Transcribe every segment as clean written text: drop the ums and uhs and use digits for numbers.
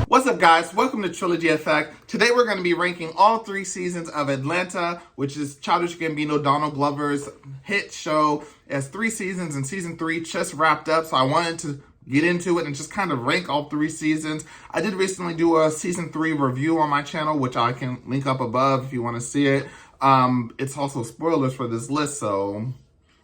What's up, guys? Welcome to Trilogy Effect. Today we're going to be ranking all 3 seasons of Atlanta, which is Childish Gambino, Donald Glover's hit show. It has 3 seasons, and season 3 just wrapped up, so I wanted to get into it and just kind of rank all 3 seasons. I did recently do a season 3 review on my channel, which I can link up above if you want to see it. It's also spoilers for this list, so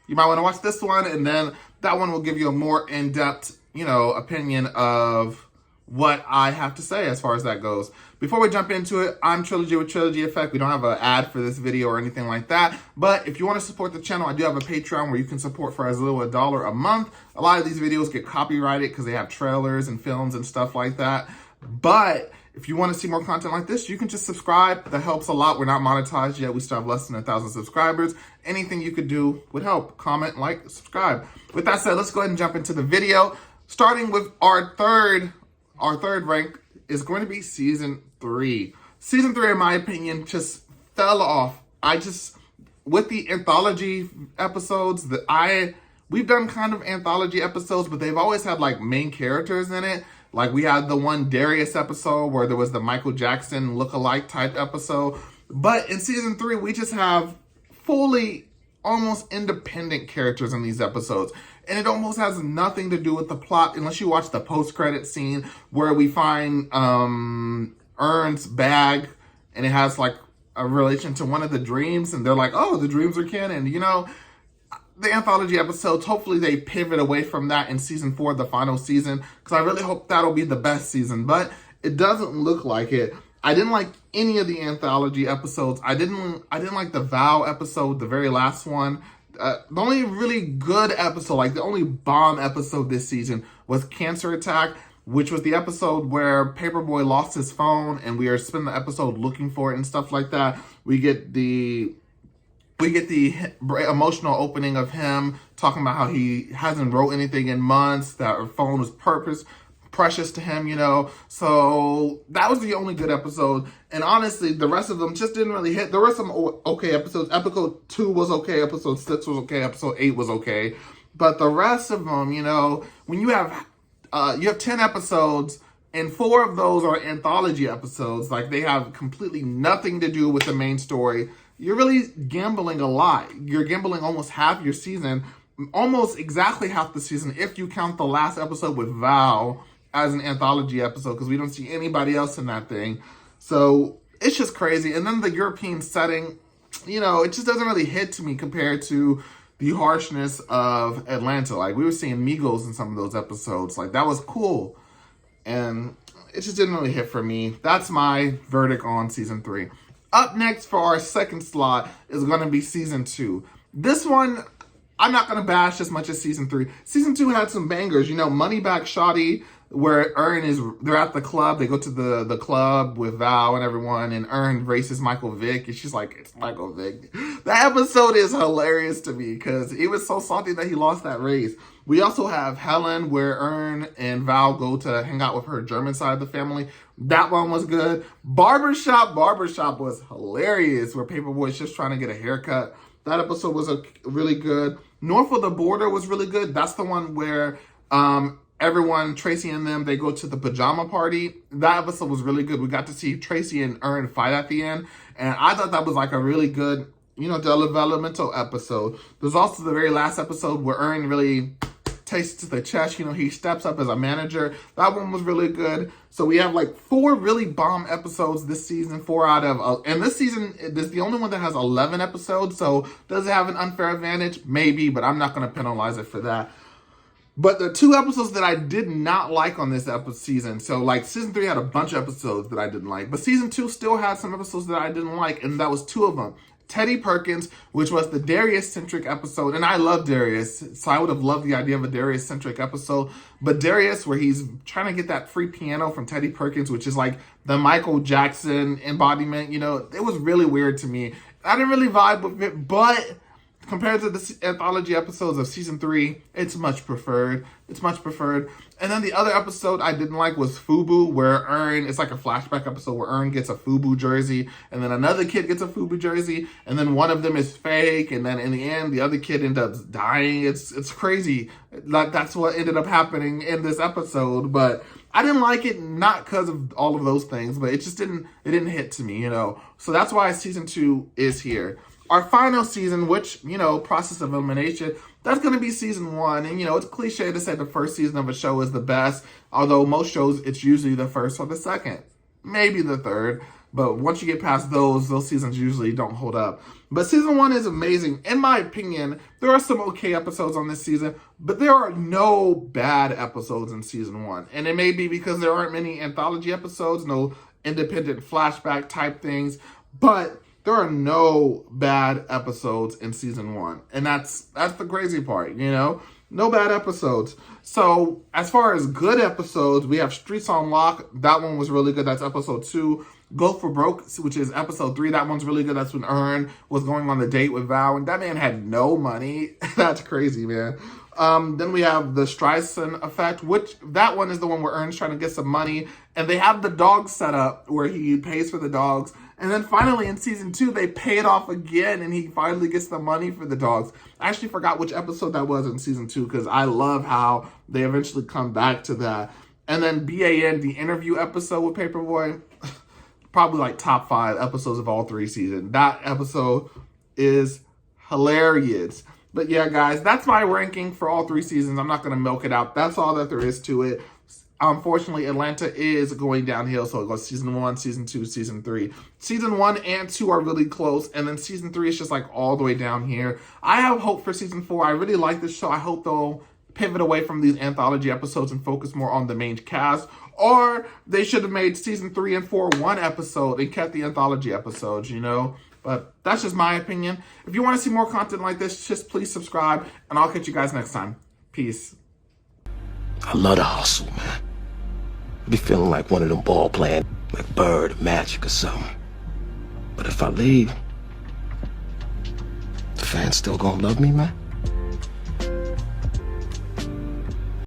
you might want to watch this one, and then that one will give you a more in-depth, opinion of what I have to say as far as that goes. Before we jump into it, I'm Trilogy with Trilogy Effect. We don't have an ad for this video or anything like that, but if you want to support the channel, I do have a Patreon where you can support for as little as $1 a month. A lot of these videos get copyrighted because they have trailers and films and stuff like that, but if you want to see more content like this, you can just subscribe. That helps a lot. We're not monetized yet. We still have less than 1,000 subscribers. Anything you could do would help. Comment, like, subscribe. With that said, let's go ahead and jump into the video. Starting with our third rank is going to be season 3. Season 3, in my opinion, just fell off. With the anthology episodes we've done kind of anthology episodes, but they've always had like main characters in it. Like we had the one Darius episode where there was the Michael Jackson look-alike type episode. But in season 3, we just have fully almost independent characters in these episodes. And it almost has nothing to do with the plot unless you watch the post-credit scene where we find Ern's bag and it has like a relation to one of the dreams, and they're like, oh, the dreams are canon. The anthology episodes, hopefully they pivot away from that in season 4, the final season, because I really hope that'll be the best season, but it doesn't look like it. I didn't like any of the anthology episodes. I didn't like the Vow episode, the very last one. The only really good episode, like the only bomb episode this season was Cancer Attack, which was the episode where Paperboy lost his phone and we are spending the episode looking for it and stuff like that. We get the emotional opening of him talking about how he hasn't wrote anything in months, that her phone was precious to him, So that was the only good episode. And honestly, the rest of them just didn't really hit. There were some okay episodes. Episode 2 was okay. Episode 6 was okay. Episode 8 was okay. But the rest of them, when you have 10 episodes and 4 of those are anthology episodes, like they have completely nothing to do with the main story, you're really gambling a lot. You're gambling almost half your season, almost exactly half the season, if you count the last episode with Val as an anthology episode, because we don't see anybody else in that thing. So it's just crazy. And then the European setting, it just doesn't really hit to me compared to the harshness of Atlanta. Like we were seeing Migos in some of those episodes. Like that was cool. And it just didn't really hit for me. That's my verdict on season 3. Up next for our second slot is going to be season 2. This one, I'm not going to bash as much as season 3. Season 2 had some bangers. Moneyback Shawty, where they're at the club. They go to the club with Val and everyone, and Earn races Michael Vick, and she's like, it's Michael Vick. That episode is hilarious to me because he was so salty that he lost that race. We also have Helen, where Earn and Val go to hang out with her German side of the family. That one was good. Barbershop was hilarious, where Paperboy's just trying to get a haircut. That episode was really good. North of the Border was really good. That's the one where everyone, Tracy and them, they go to the pajama party. That episode was really good. We got to see Tracy and Earn fight at the end. And I thought that was like a really good, developmental episode. There's also the very last episode where Earn really takes to the chest. He steps up as a manager. That one was really good. So we have like 4 really bomb episodes this season, 4 out of, and this season, this is the only one that has 11 episodes. So does it have an unfair advantage? Maybe, but I'm not going to penalize it for that. But the 2 episodes that I did not like on this season, so like season 3 had a bunch of episodes that I didn't like, but season 2 still had some episodes that I didn't like, and that was 2 of them. Teddy Perkins, which was the Darius-centric episode, and I love Darius, so I would have loved the idea of a Darius-centric episode, but Darius, where he's trying to get that free piano from Teddy Perkins, which is like the Michael Jackson embodiment, it was really weird to me. I didn't really vibe with it, but compared to the anthology episodes of season 3, it's much preferred. And then the other episode I didn't like was FUBU, where it's like a flashback episode where Earn gets a FUBU jersey, and then another kid gets a FUBU jersey, and then one of them is fake, and then in the end, the other kid ends up dying. It's crazy. Like, that's what ended up happening in this episode, but I didn't like it, not because of all of those things, but it didn't hit to me, you know. So that's why season 2 is here. Our final season, which, you know, process of elimination, that's going to be season 1. And, you know, it's cliche to say the first season of a show is the best, although most shows, it's usually the first or the second, maybe the third. But once you get past those seasons usually don't hold up. But season 1 is amazing. In my opinion, there are some okay episodes on this season, but there are no bad episodes in season 1. And it may be because there aren't many anthology episodes, no independent flashback type things, but there are no bad episodes in season 1. And that's the crazy part, you know? No bad episodes. So as far as good episodes, we have Streets on Lock. That one was really good. That's episode 2. Go for Broke, which is episode 3. That one's really good. That's when Earn was going on the date with Val, and that man had no money. That's crazy, man. Then we have the Streisand Effect, which that one is the one where Earn's trying to get some money, and they have the dog set up where he pays for the dogs. And then finally in season 2, they pay it off again, and he finally gets the money for the dogs. I actually forgot which episode that was in season 2, because I love how they eventually come back to that. And then BAN, the interview episode with Paperboy, probably like top 5 episodes of all 3 seasons. That episode is hilarious. But yeah, guys, that's my ranking for all 3 seasons. I'm not going to milk it out. That's all that there is to it. Unfortunately, Atlanta is going downhill, so it goes season 1, season 2, season 3. Season 1 and 2 are really close, and then season 3 is just like all the way down here. I have hope for season 4. I really like this show. I hope they'll pivot away from these anthology episodes and focus more on the main cast. Or they should have made season 3 and 4 one episode and kept the anthology episodes, you know? But that's just my opinion. If you want to see more content like this, just please subscribe, and I'll catch you guys next time. Peace. I love the hustle, man. I be feeling like one of them ball playing, like Bird, Magic, or something. But if I leave, the fans still gonna love me, man?